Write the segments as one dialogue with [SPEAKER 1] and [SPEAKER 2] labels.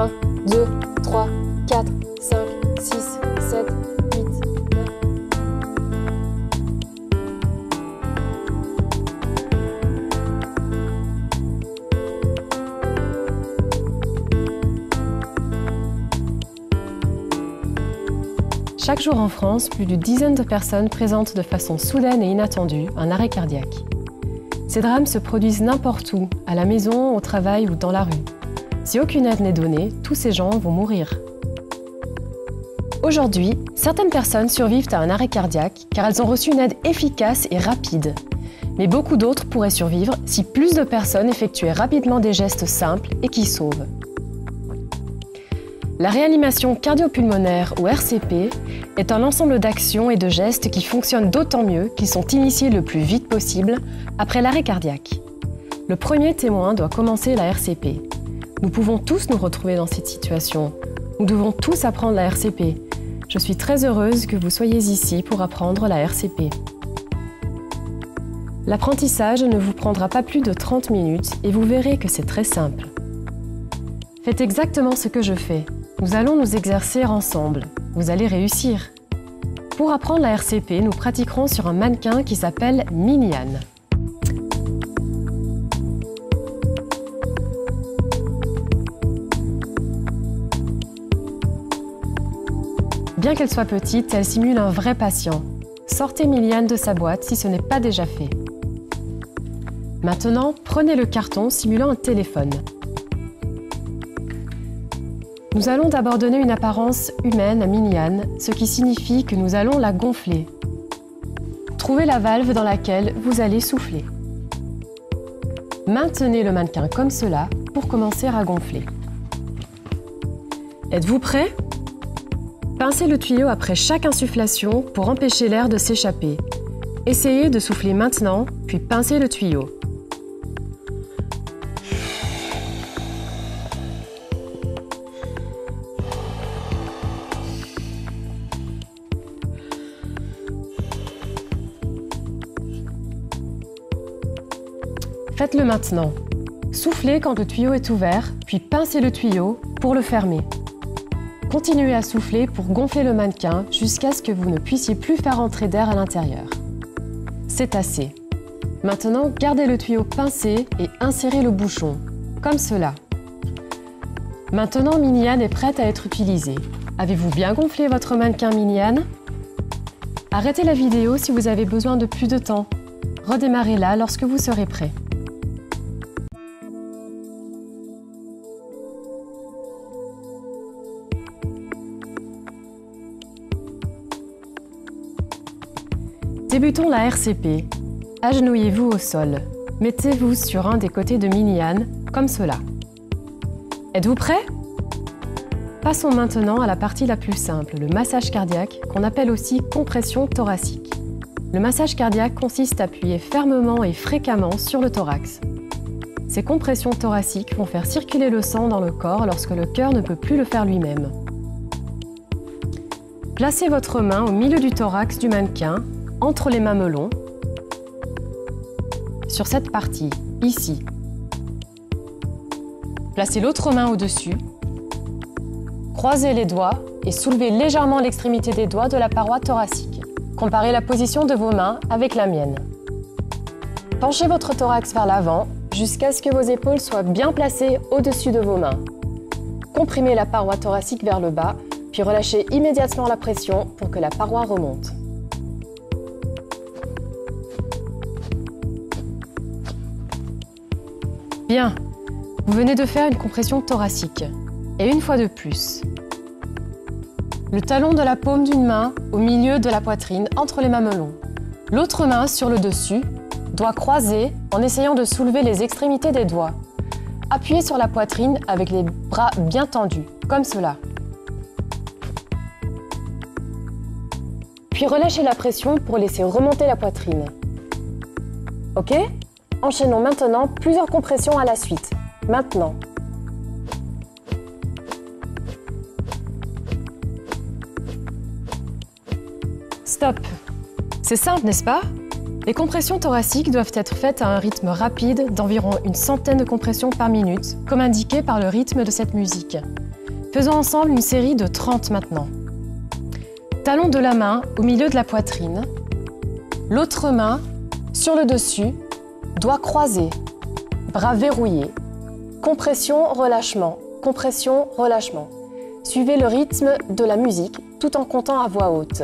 [SPEAKER 1] 1, 2, 3, 4, 5, 6, 7, 8, 9. Chaque jour en France, plus d'une dizaine de personnes présentent de façon soudaine et inattendue un arrêt cardiaque. Ces drames se produisent n'importe où, à la maison, au travail ou dans la rue. Si aucune aide n'est donnée, tous ces gens vont mourir. Aujourd'hui, certaines personnes survivent à un arrêt cardiaque car elles ont reçu une aide efficace et rapide. Mais beaucoup d'autres pourraient survivre si plus de personnes effectuaient rapidement des gestes simples et qui sauvent. La réanimation cardio-pulmonaire ou RCP est un ensemble d'actions et de gestes qui fonctionnent d'autant mieux qu'ils sont initiés le plus vite possible après l'arrêt cardiaque. Le premier témoin doit commencer la RCP. Nous pouvons tous nous retrouver dans cette situation. Nous devons tous apprendre la RCP. Je suis très heureuse que vous soyez ici pour apprendre la RCP. L'apprentissage ne vous prendra pas plus de 30 minutes et vous verrez que c'est très simple. Faites exactement ce que je fais. Nous allons nous exercer ensemble. Vous allez réussir. Pour apprendre la RCP, nous pratiquerons sur un mannequin qui s'appelle Miliane. Bien qu'elle soit petite, elle simule un vrai patient. Sortez Miliane de sa boîte si ce n'est pas déjà fait. Maintenant, prenez le carton simulant un téléphone. Nous allons d'abord donner une apparence humaine à Miliane, ce qui signifie que nous allons la gonfler. Trouvez la valve dans laquelle vous allez souffler. Maintenez le mannequin comme cela pour commencer à gonfler. Êtes-vous prêts ? Pincez le tuyau après chaque insufflation pour empêcher l'air de s'échapper. Essayez de souffler maintenant, puis pincez le tuyau. Faites-le maintenant. Soufflez quand le tuyau est ouvert, puis pincez le tuyau pour le fermer. Continuez à souffler pour gonfler le mannequin jusqu'à ce que vous ne puissiez plus faire entrer d'air à l'intérieur. C'est assez. Maintenant, gardez le tuyau pincé et insérez le bouchon, comme cela. Maintenant, Miliane est prête à être utilisée. Avez-vous bien gonflé votre mannequin, Miliane ? Arrêtez la vidéo si vous avez besoin de plus de temps. Redémarrez-la lorsque vous serez prêt. Débutons la RCP. Agenouillez-vous au sol. Mettez-vous sur un des côtés de Miliane, comme cela. Êtes-vous prêts ? Passons maintenant à la partie la plus simple, le massage cardiaque, qu'on appelle aussi compression thoracique. Le massage cardiaque consiste à appuyer fermement et fréquemment sur le thorax. Ces compressions thoraciques vont faire circuler le sang dans le corps lorsque le cœur ne peut plus le faire lui-même. Placez votre main au milieu du thorax du mannequin, entre les mamelons, sur cette partie, ici. Placez l'autre main au-dessus, croisez les doigts et soulevez légèrement l'extrémité des doigts de la paroi thoracique. Comparez la position de vos mains avec la mienne. Penchez votre thorax vers l'avant jusqu'à ce que vos épaules soient bien placées au-dessus de vos mains. Comprimez la paroi thoracique vers le bas, puis relâchez immédiatement la pression pour que la paroi remonte. Bien, vous venez de faire une compression thoracique. Et une fois de plus. Le talon de la paume d'une main au milieu de la poitrine, entre les mamelons. L'autre main sur le dessus, doigts croisés en essayant de soulever les extrémités des doigts. Appuyez sur la poitrine avec les bras bien tendus, comme cela. Puis relâchez la pression pour laisser remonter la poitrine. Ok ? Enchaînons maintenant plusieurs compressions à la suite. Maintenant. Stop. C'est simple, n'est-ce pas? Les compressions thoraciques doivent être faites à un rythme rapide d'environ une centaine de compressions par minute, comme indiqué par le rythme de cette musique. Faisons ensemble une série de 30 maintenant. Talon de la main au milieu de la poitrine, l'autre main sur le dessus, doigts croisés, bras verrouillés. Compression, relâchement, compression, relâchement. Suivez le rythme de la musique tout en comptant à voix haute.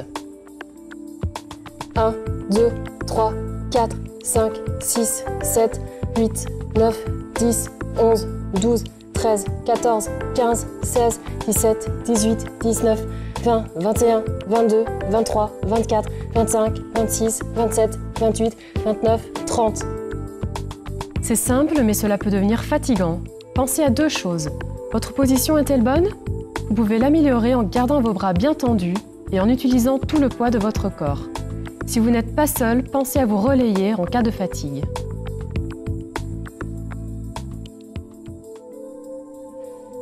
[SPEAKER 1] 1, 2, 3, 4, 5, 6, 7, 8, 9, 10, 11, 12, 13, 14, 15, 16, 17, 18, 19, 20, 21, 22, 23, 24, 25, 26, 27, 28, 29, 30. C'est simple, mais cela peut devenir fatigant. Pensez à deux choses. Votre position est-elle bonne? Vous pouvez l'améliorer en gardant vos bras bien tendus et en utilisant tout le poids de votre corps. Si vous n'êtes pas seul, pensez à vous relayer en cas de fatigue.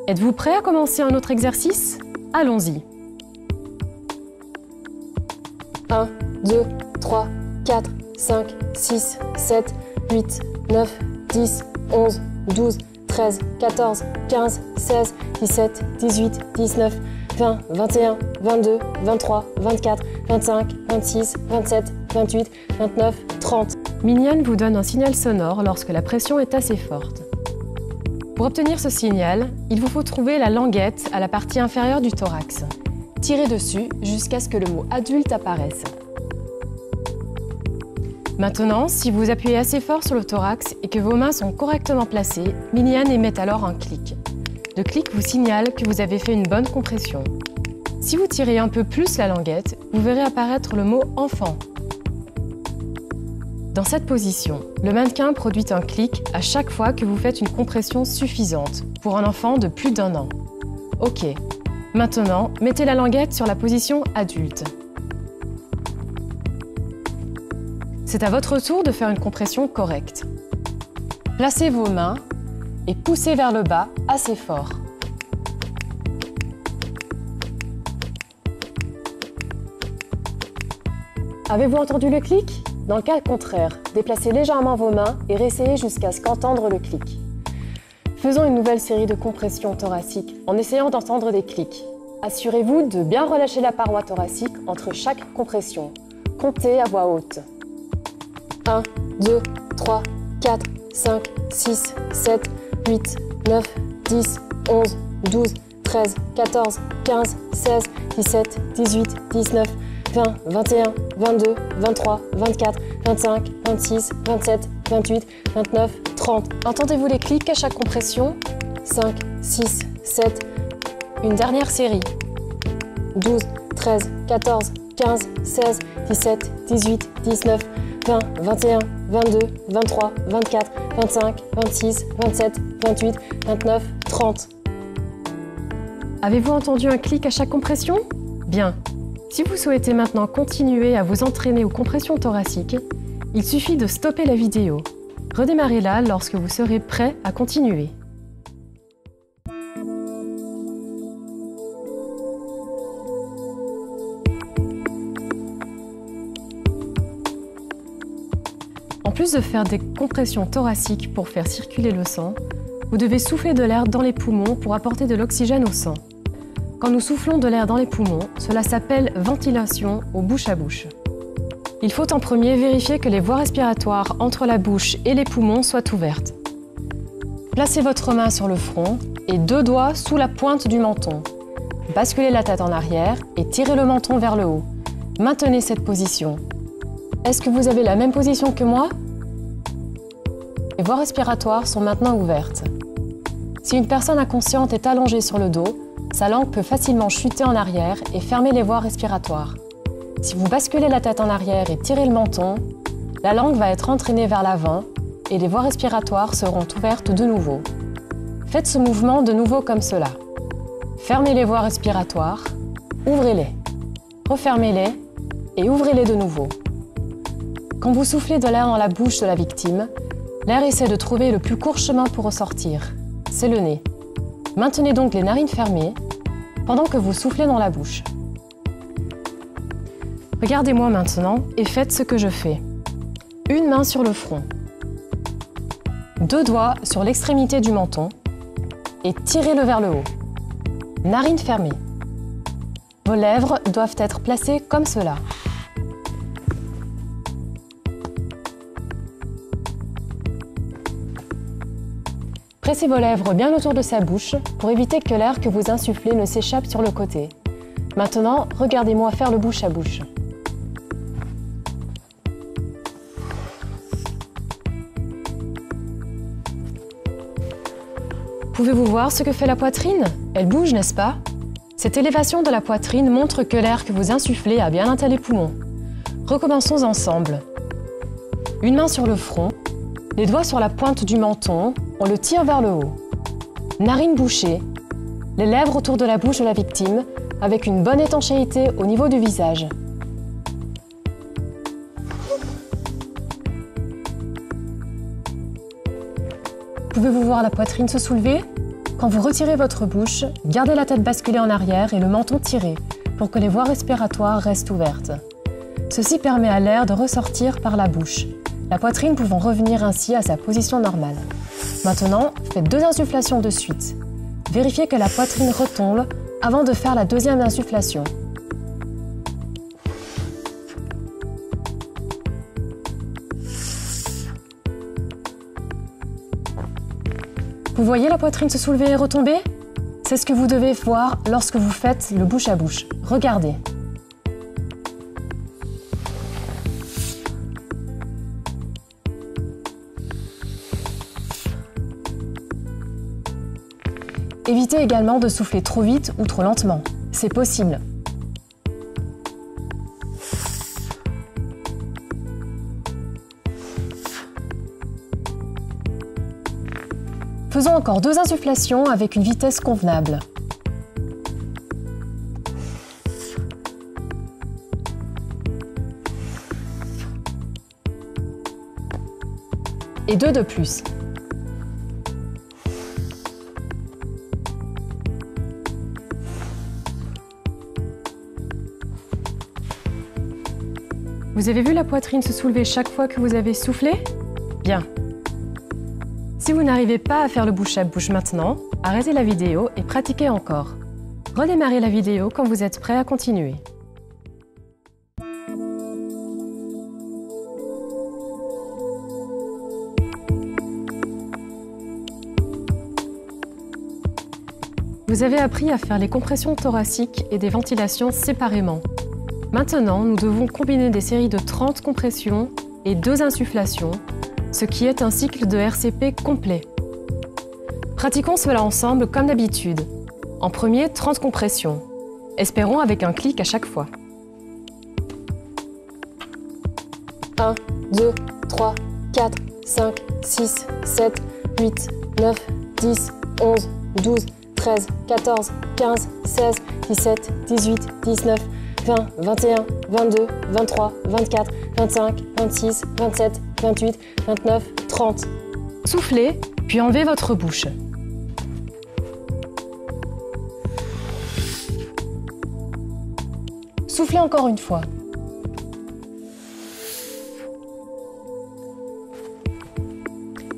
[SPEAKER 1] Êtes-vous prêt à commencer un autre exercice? Allons-y. 1, 2, 3, 4, 5, 6, 7, 8, 9, 10, 11, 12, 13, 14, 15, 16, 17, 18, 19, 20, 21, 22, 23, 24, 25, 26, 27, 28, 29, 30. Miniane vous donne un signal sonore lorsque la pression est assez forte. Pour obtenir ce signal, il vous faut trouver la languette à la partie inférieure du thorax. Tirez dessus jusqu'à ce que le mot adulte apparaisse. Maintenant, si vous appuyez assez fort sur le thorax et que vos mains sont correctement placées, Miniane émet alors un clic. Le clic vous signale que vous avez fait une bonne compression. Si vous tirez un peu plus la languette, vous verrez apparaître le mot « enfant ». Dans cette position, le mannequin produit un clic à chaque fois que vous faites une compression suffisante pour un enfant de plus d'1 an. Ok. Maintenant, mettez la languette sur la position adulte. C'est à votre tour de faire une compression correcte. Placez vos mains et poussez vers le bas assez fort. Avez-vous entendu le clic? Dans le cas contraire, déplacez légèrement vos mains et réessayez jusqu'à ce qu'entendre le clic. Faisons une nouvelle série de compressions thoraciques en essayant d'entendre des clics. Assurez-vous de bien relâcher la paroi thoracique entre chaque compression. Comptez à voix haute. 1, 2, 3, 4, 5, 6, 7, 8, 9, 10, 11, 12, 13, 14, 15, 16, 17, 18, 19, 20, 21, 22, 23, 24, 25, 26, 27, 28, 29, 30. Entendez-vous les clics à chaque compression? 5, 6, 7. Une dernière série. 12, 13, 14, 15, 16, 17, 18, 19, 20, 21, 22, 23, 24, 25, 26, 27, 28, 29, 30. Avez-vous entendu un clic à chaque compression? Bien. Si vous souhaitez maintenant continuer à vous entraîner aux compressions thoraciques, il suffit de stopper la vidéo. Redémarrez-la lorsque vous serez prêt à continuer. En plus de faire des compressions thoraciques pour faire circuler le sang, vous devez souffler de l'air dans les poumons pour apporter de l'oxygène au sang. Quand nous soufflons de l'air dans les poumons, cela s'appelle ventilation au bouche à bouche. Il faut en premier vérifier que les voies respiratoires entre la bouche et les poumons soient ouvertes. Placez votre main sur le front et 2 doigts sous la pointe du menton. Basculez la tête en arrière et tirez le menton vers le haut. Maintenez cette position. Est-ce que vous avez la même position que moi? Les voies respiratoires sont maintenant ouvertes. Si une personne inconsciente est allongée sur le dos, sa langue peut facilement chuter en arrière et fermer les voies respiratoires. Si vous basculez la tête en arrière et tirez le menton, la langue va être entraînée vers l'avant et les voies respiratoires seront ouvertes de nouveau. Faites ce mouvement de nouveau comme cela. Fermez les voies respiratoires, ouvrez-les, refermez-les et ouvrez-les de nouveau. Quand vous soufflez de l'air dans la bouche de la victime, l'air essaie de trouver le plus court chemin pour ressortir. C'est le nez. Maintenez donc les narines fermées pendant que vous soufflez dans la bouche. Regardez-moi maintenant et faites ce que je fais. Une main sur le front, 2 doigts sur l'extrémité du menton et tirez-le vers le haut. Narines fermées. Vos lèvres doivent être placées comme cela. Pressez vos lèvres bien autour de sa bouche pour éviter que l'air que vous insufflez ne s'échappe sur le côté. Maintenant, regardez-moi faire le bouche à bouche. Pouvez-vous voir ce que fait la poitrine? Elle bouge, n'est-ce pas? Cette élévation de la poitrine montre que l'air que vous insufflez a bien atteint les poumons. Recommençons ensemble. Une main sur le front, les doigts sur la pointe du menton, on le tire vers le haut. Narines bouchées, les lèvres autour de la bouche de la victime, avec une bonne étanchéité au niveau du visage. Pouvez-vous voir la poitrine se soulever? Quand vous retirez votre bouche, gardez la tête basculée en arrière et le menton tiré pour que les voies respiratoires restent ouvertes. Ceci permet à l'air de ressortir par la bouche, la poitrine pouvant revenir ainsi à sa position normale. Maintenant, faites 2 insufflations de suite. Vérifiez que la poitrine retombe avant de faire la deuxième insufflation. Vous voyez la poitrine se soulever et retomber? C'est ce que vous devez voir lorsque vous faites le bouche à bouche. Regardez. Évitez également de souffler trop vite ou trop lentement. C'est possible. Faisons encore 2 insufflations avec une vitesse convenable. Et 2 de plus. Vous avez vu la poitrine se soulever chaque fois que vous avez soufflé? Bien. Si vous n'arrivez pas à faire le bouche à bouche maintenant, arrêtez la vidéo et pratiquez encore. Redémarrez la vidéo quand vous êtes prêt à continuer. Vous avez appris à faire les compressions thoraciques et des ventilations séparément. Maintenant, nous devons combiner des séries de 30 compressions et 2 insufflations, ce qui est un cycle de RCP complet. Pratiquons cela ensemble comme d'habitude. En premier, 30 compressions. Espérons avec un clic à chaque fois. 1, 2, 3, 4, 5, 6, 7, 8, 9, 10, 11, 12, 13, 14, 15, 16, 17, 18, 19, 20, 21, 22, 23, 24, 25, 26, 27, 28, 29, 30. Soufflez, puis enlevez votre bouche. Soufflez encore une fois.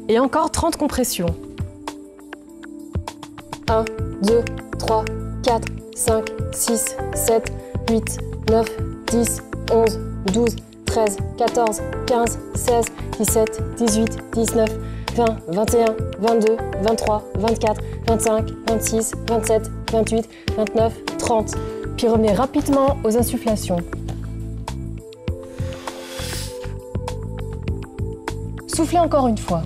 [SPEAKER 1] Et encore 30 compressions. 1, 2, 3, 4, 5, 6, 7, 8, 9, 10, 11, 12, 13, 14, 15, 16, 17, 18, 19, 20, 21, 22, 23, 24, 25, 26, 27, 28, 29, 30. Puis revenez rapidement aux insufflations. Soufflez encore une fois.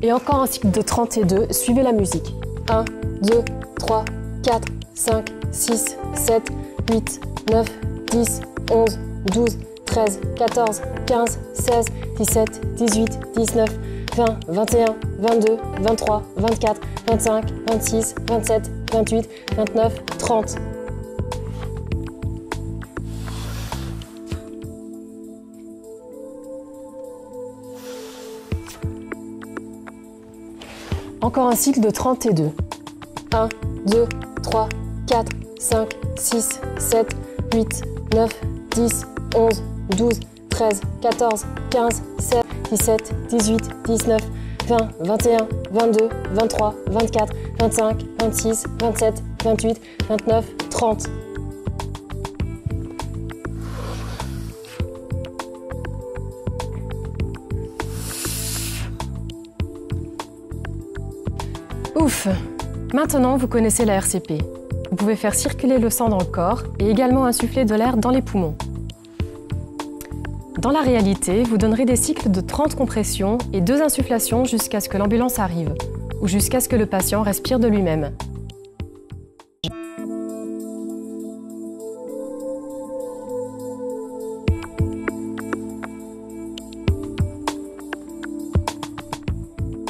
[SPEAKER 1] Et encore un cycle de 32, suivez la musique. 1, 2, 3, 4, 5, 6, 7, 8, 9, 10, 11, 12, 13, 14, 15, 16, 17, 18, 19, 20, 21, 22, 23, 24, 25, 26, 27, 28, 29, 30. Encore un cycle de 32. 1, 2, 3, 4, 5, 6, 7, 8, 9, 10, 11, 12, 13, 14, 15, 16, 17, 18, 19, 20, 21, 22, 23, 24, 25, 26, 27, 28, 29, 30. Ouf! Maintenant, vous connaissez la RCP. Vous pouvez faire circuler le sang dans le corps et également insuffler de l'air dans les poumons. Dans la réalité, vous donnerez des cycles de 30 compressions et 2 insufflations jusqu'à ce que l'ambulance arrive, ou jusqu'à ce que le patient respire de lui-même.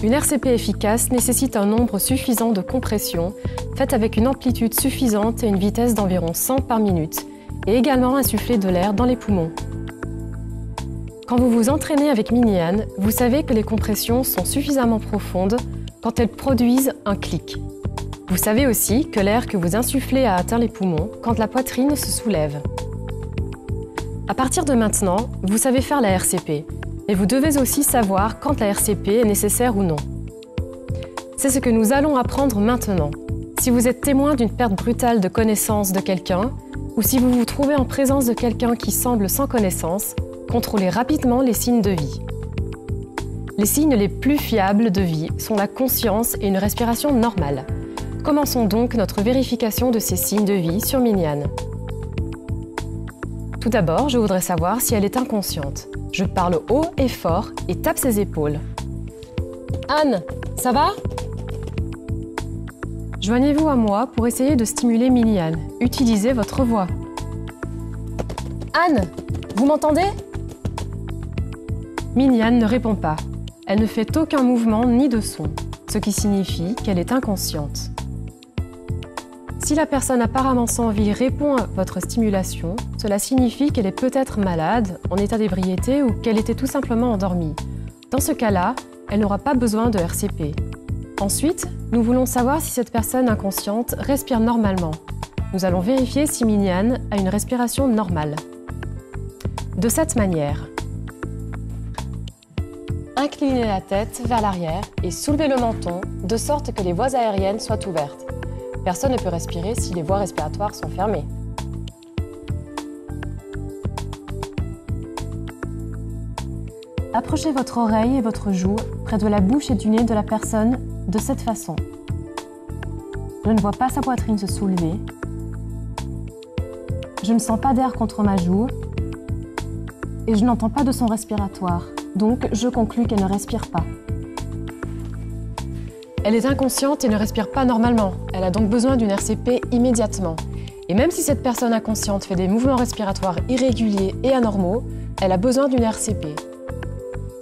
[SPEAKER 1] Une RCP efficace nécessite un nombre suffisant de compressions, faites avec une amplitude suffisante et une vitesse d'environ 100 par minute, et également insuffler de l'air dans les poumons. Quand vous vous entraînez avec Mini-Anne, vous savez que les compressions sont suffisamment profondes quand elles produisent un clic. Vous savez aussi que l'air que vous insufflez a atteint les poumons quand la poitrine se soulève. À partir de maintenant, vous savez faire la RCP. Et vous devez aussi savoir quand la RCP est nécessaire ou non. C'est ce que nous allons apprendre maintenant. Si vous êtes témoin d'une perte brutale de connaissance de quelqu'un, ou si vous vous trouvez en présence de quelqu'un qui semble sans connaissance, contrôlez rapidement les signes de vie. Les signes les plus fiables de vie sont la conscience et une respiration normale. Commençons donc notre vérification de ces signes de vie sur Mini-Anne. Tout d'abord, je voudrais savoir si elle est inconsciente. Je parle haut et fort et tape ses épaules. Anne, ça va? Joignez-vous à moi pour essayer de stimuler Mini-Anne. Utilisez votre voix. Anne, vous m'entendez? Mini-Anne ne répond pas. Elle ne fait aucun mouvement ni de son, ce qui signifie qu'elle est inconsciente. Si la personne apparemment sans vie répond à votre stimulation, cela signifie qu'elle est peut-être malade, en état d'ébriété ou qu'elle était tout simplement endormie. Dans ce cas-là, elle n'aura pas besoin de RCP. Ensuite, nous voulons savoir si cette personne inconsciente respire normalement. Nous allons vérifier si Mini-Anne a une respiration normale. De cette manière, inclinez la tête vers l'arrière et soulevez le menton de sorte que les voies aériennes soient ouvertes. Personne ne peut respirer si les voies respiratoires sont fermées. Approchez votre oreille et votre joue près de la bouche et du nez de la personne de cette façon. Je ne vois pas sa poitrine se soulever. Je ne sens pas d'air contre ma joue. Et je n'entends pas de son respiratoire. Donc, je conclus qu'elle ne respire pas. Elle est inconsciente et ne respire pas normalement. Elle a donc besoin d'une RCP immédiatement. Et même si cette personne inconsciente fait des mouvements respiratoires irréguliers et anormaux, elle a besoin d'une RCP.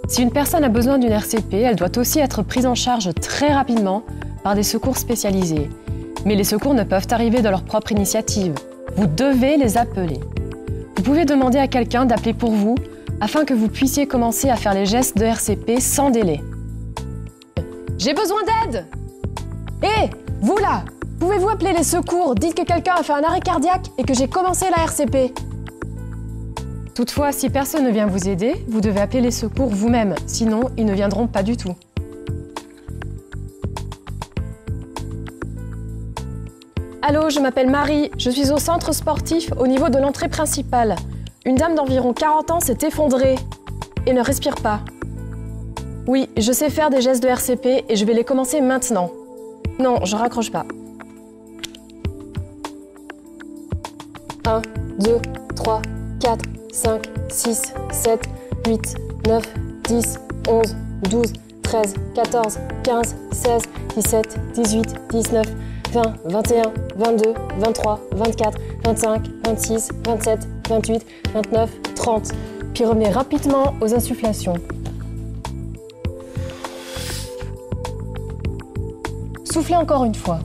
[SPEAKER 1] Si une personne a besoin d'une RCP, elle doit aussi être prise en charge très rapidement par des secours spécialisés. Mais les secours ne peuvent arriver de leur propre initiative. Vous devez les appeler. Vous pouvez demander à quelqu'un d'appeler pour vous afin que vous puissiez commencer à faire les gestes de RCP sans délai. J'ai besoin d'aide! Hé, vous là! Pouvez-vous appeler les secours? Dites que quelqu'un a fait un arrêt cardiaque et que j'ai commencé la RCP. Toutefois, si personne ne vient vous aider, vous devez appeler les secours vous-même, sinon ils ne viendront pas du tout. Allô, je m'appelle Marie, je suis au centre sportif au niveau de l'entrée principale. Une dame d'environ 40 ans s'est effondrée et ne respire pas. Oui, je sais faire des gestes de RCP et je vais les commencer maintenant. Non, je raccroche pas. 1, 2, 3, 4, 5, 6, 7, 8, 9, 10, 11, 12, 13, 14, 15, 16, 17, 18, 19, 20, 21, 22, 23, 24, 25, 26, 27, 28, 29, 30. Puis revenez rapidement aux insufflations. Soufflez encore une fois.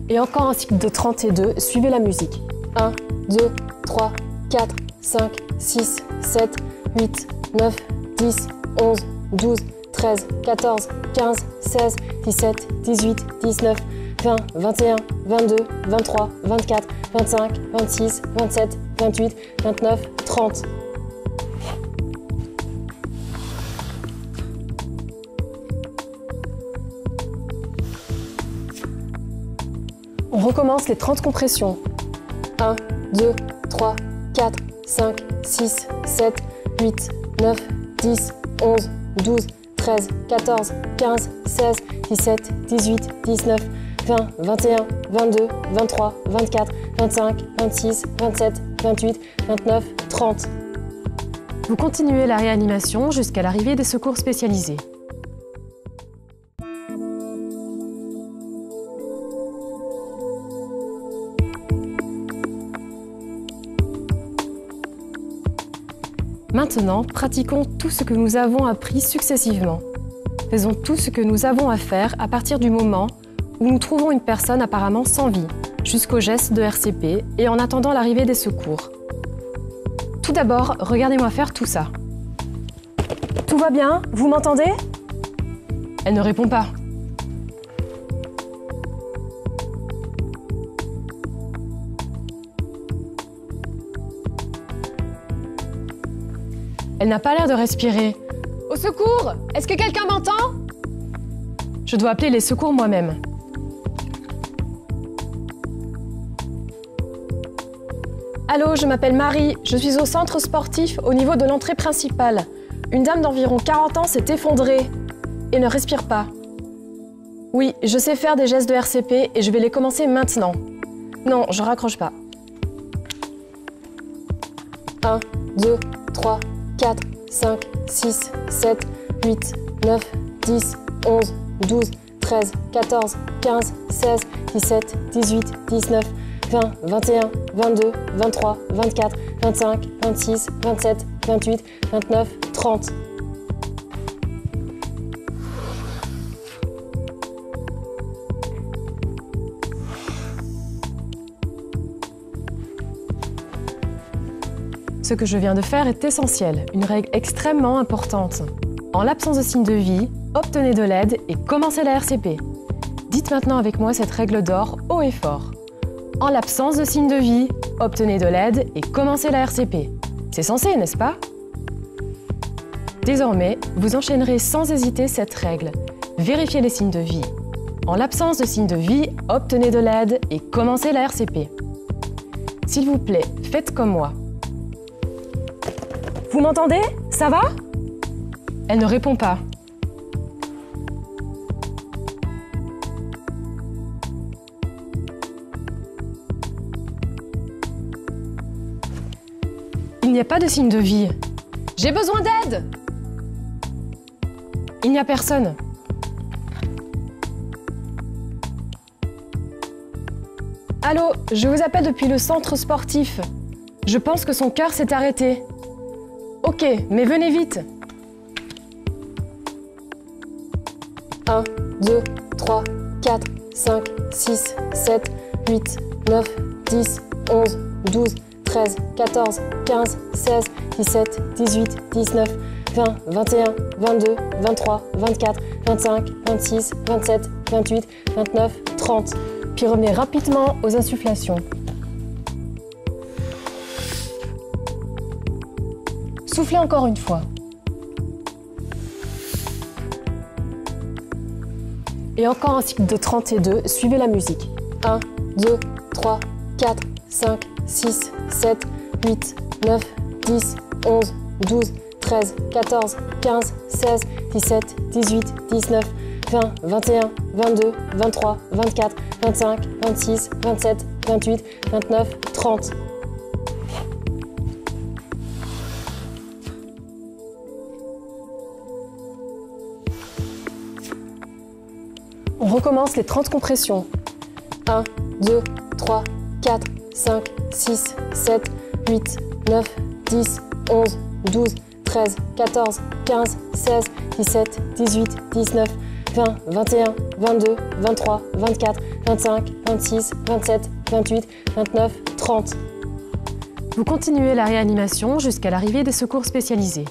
[SPEAKER 1] Et encore un cycle de 32, suivez la musique. 1, 2, 3, 4, 5, 6, 7, 8, 9, 10, 11, 12, 13, 14, 15, 16, 17, 18, 19, 20, 21, 22, 23, 24, 25, 26, 27, 28, 29, 30. On recommence les 30 compressions. 1, 2, 3, 4, 5, 6, 7, 8, 9, 10, 11, 12, 13, 14, 15, 16, 17, 18, 19, 20, 21, 22, 23, 24, 25, 26, 27, 28, 29, 30. Vous continuez la réanimation jusqu'à l'arrivée des secours spécialisés. Maintenant, pratiquons tout ce que nous avons appris successivement. Faisons tout ce que nous avons à faire à partir du moment où nous trouvons une personne apparemment sans vie, jusqu'au geste de RCP et en attendant l'arrivée des secours. Tout d'abord, regardez-moi faire tout ça. Tout va bien? Vous m'entendez? Elle ne répond pas. Elle n'a pas l'air de respirer. Au secours! Est-ce que quelqu'un m'entend? Je dois appeler les secours moi-même. Allô, je m'appelle Marie. Je suis au centre sportif au niveau de l'entrée principale. Une dame d'environ 40 ans s'est effondrée et ne respire pas. Oui, je sais faire des gestes de RCP et je vais les commencer maintenant. Non, je raccroche pas. 1, 2, 3, 4, 5, 6, 7, 8, 9, 10, 11, 12, 13, 14, 15, 16, 17, 18, 19, 20, 21, 22, 23, 24, 25, 26, 27, 28, 29, 30. Ce que je viens de faire est essentiel, une règle extrêmement importante. En l'absence de signe de vie, obtenez de l'aide et commencez la RCP. Dites maintenant avec moi cette règle d'or haut et fort. En l'absence de signe de vie, obtenez de l'aide et commencez la RCP. C'est censé, n'est-ce pas? Désormais, vous enchaînerez sans hésiter cette règle. Vérifiez les signes de vie. En l'absence de signe de vie, obtenez de l'aide et commencez la RCP. S'il vous plaît, faites comme moi. Vous m'entendez? Ça va? Elle ne répond pas. Il n'y a pas de signe de vie. J'ai besoin d'aide! Il n'y a personne. Allô, je vous appelle depuis le centre sportif. Je pense que son cœur s'est arrêté. Ok, mais venez vite. 1, 2, 3, 4, 5, 6, 7, 8, 9, 10, 11, 12, 13, 14, 15, 16, 17, 18, 19, 20, 21, 22, 23, 24, 25, 26, 27, 28, 29, 30. Puis revenez rapidement aux insufflations. Soufflez encore une fois. Et encore un cycle de 32, suivez la musique. 1, 2, 3, 4, 5, 6, 7, 8, 9, 10, 11, 12, 13, 14, 15, 16, 17, 18, 19, 20, 21, 22, 23, 24, 25, 26, 27, 28, 29, 30. On recommence les 30 compressions. 1, 2, 3, 4, 5, 6, 7, 8, 9, 10, 11, 12, 13, 14, 15, 16, 17, 18, 19, 20, 21, 22, 23, 24, 25, 26, 27, 28, 29, 30. Vous continuez la réanimation jusqu'à l'arrivée des secours spécialisés.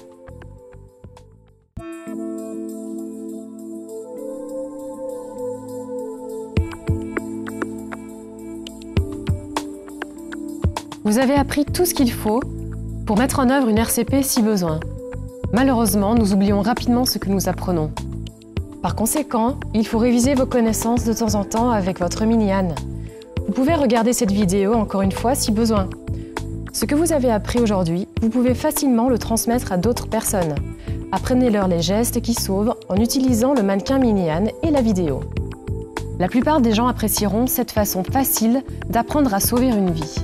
[SPEAKER 1] Vous avez appris tout ce qu'il faut pour mettre en œuvre une RCP si besoin. Malheureusement, nous oublions rapidement ce que nous apprenons. Par conséquent, il faut réviser vos connaissances de temps en temps avec votre mini-Anne. Vous pouvez regarder cette vidéo encore une fois si besoin. Ce que vous avez appris aujourd'hui, vous pouvez facilement le transmettre à d'autres personnes. Apprenez-leur les gestes qui sauvent en utilisant le mannequin Mini-Anne et la vidéo. La plupart des gens apprécieront cette façon facile d'apprendre à sauver une vie.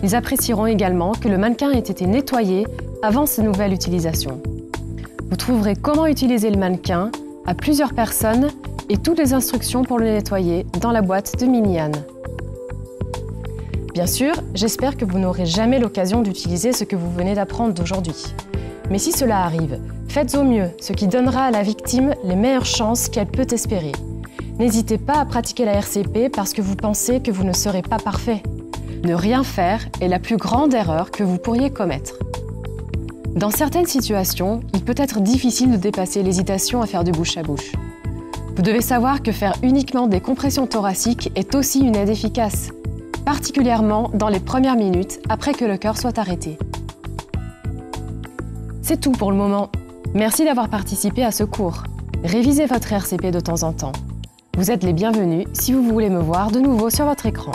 [SPEAKER 1] Ils apprécieront également que le mannequin ait été nettoyé avant sa nouvelle utilisation. Vous trouverez comment utiliser le mannequin à plusieurs personnes et toutes les instructions pour le nettoyer dans la boîte de Mini-Anne. Bien sûr, j'espère que vous n'aurez jamais l'occasion d'utiliser ce que vous venez d'apprendre aujourd'hui. Mais si cela arrive, faites au mieux, ce qui donnera à la victime les meilleures chances qu'elle peut espérer. N'hésitez pas à pratiquer la RCP parce que vous pensez que vous ne serez pas parfait. Ne rien faire est la plus grande erreur que vous pourriez commettre. Dans certaines situations, il peut être difficile de dépasser l'hésitation à faire du bouche à bouche. Vous devez savoir que faire uniquement des compressions thoraciques est aussi une aide efficace, particulièrement dans les premières minutes après que le cœur soit arrêté. C'est tout pour le moment. Merci d'avoir participé à ce cours. Révisez votre RCP de temps en temps. Vous êtes les bienvenus si vous voulez me voir de nouveau sur votre écran.